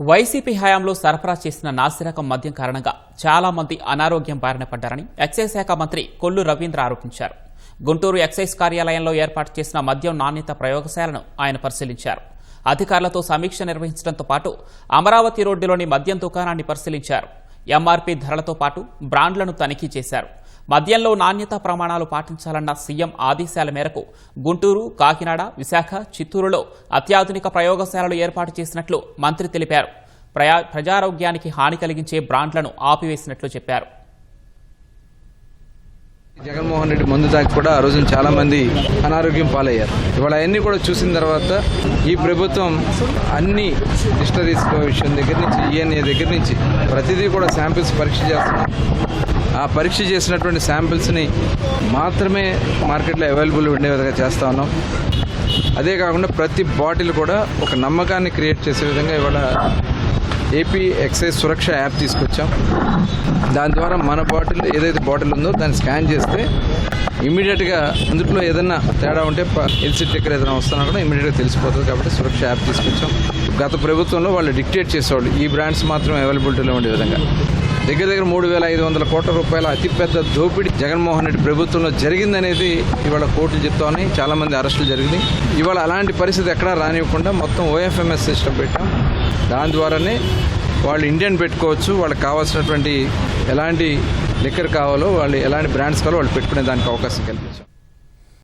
YCP హయాంలో సరఫరా చేసిన నాసిరకం మద్యం కారణంగా చాలా మంది అనారోగ్యం బారిన పడ్డారని ఎక్సైజ్ శాఖ మంత్రి కొల్లు రవీంద్ర ఆరోపించారు. గుంటూరు ఎక్సైజ్ కార్యాలయంలో ఏర్పాటు చేసిన మద్యం నాణ్యత ప్రయోగశాలను ఆయన పరిశీలించారు. అధికారులతో సమీక్ష నిర్వహించడంతో పాటు అమరావతి రోడ్డులోని మద్యం దుకాణాన్ని పరిశీలించారు. ఎంఆర్పీ ధరలతో పాటు బ్రాండ్లను తనిఖీ చేశారు. మద్యంలో నాణ్యతా ప్రమాణాలు పాటించాలన్న సీఎం ఆదేశాల మేరకు గుంటూరు, కాకినాడ, విశాఖ, చిత్తూరులో అత్యాధునిక ప్రయోగశాలలు ఏర్పాటు చేసినట్లు మంత్రి తెలిపారు. ప్రజారోగ్యానికి హాని కలిగించే బ్రాండ్లను ఆపివేసినట్లు చెప్పారు. జగన్మోహన్ రెడ్డి మందు తాకి కూడా ఆ రోజున చాలా మంది అనారోగ్యం పాలయ్యారు. ఇవాళ అవన్నీ కూడా చూసిన తర్వాత ఈ ప్రభుత్వం అన్ని డిస్టరీస్ విషయం దగ్గర నుంచి ఈఎన్ఏ దగ్గర నుంచి ప్రతిదీ కూడా శాంపిల్స్ పరీక్ష చేస్తున్నాం. ఆ పరీక్ష చేసినటువంటి శాంపిల్స్ని మాత్రమే మార్కెట్లో అవైలబుల్ ఉండే విధంగా చేస్తూ ఉన్నాం. అదే కాకుండా ప్రతి బాటిల్ కూడా ఒక నమ్మకాన్ని క్రియేట్ చేసే విధంగా ఇవాళ ఏపీ ఎక్సైజ్ సురక్ష యాప్ తీసుకొచ్చాం. దాని ద్వారా మన బాటిల్ ఏదైతే బాటిల్ ఉందో దాన్ని స్కాన్ చేస్తే ఇమీడియట్గా అందులో ఏదైనా తేడా ఉంటే ఎల్సీ టిక్కర్ ఏదైనా వస్తున్నా కూడా ఇమీడియట్గా తెలిసిపోతుంది. కాబట్టి సురక్ష యాప్ తీసుకొచ్చాం. గత ప్రభుత్వంలో వాళ్ళు డిక్టేట్ చేసేవాళ్ళు ఈ బ్రాండ్స్ మాత్రం అవైలబిలిటీలో ఉండే విధంగా. దగ్గర 3,500 కోట్ల రూపాయల అతిపెద్ద దోపిడీ జగన్మోహన్ రెడ్డి ప్రభుత్వంలో జరిగిందనేది ఇవాళ కోర్టులు చెప్తా ఉన్నాయి. చాలామంది అరెస్టులు జరిగింది. ఇవాళ అలాంటి పరిస్థితి ఎక్కడా రానివ్వకుండా మొత్తం ఓఎఫ్ఎంఎస్ సిస్టమ్ పెట్టాం. దాని ద్వారానే వాళ్ళు ఇండియన్ పెట్టుకోవచ్చు. వాళ్ళకి కావాల్సినటువంటి ఎలాంటి లిక్కర్ కావాలో వాళ్ళు ఎలాంటి బ్రాండ్స్ కావాలో వాళ్ళు పెట్టుకునే దానికి అవకాశం కల్పించాం.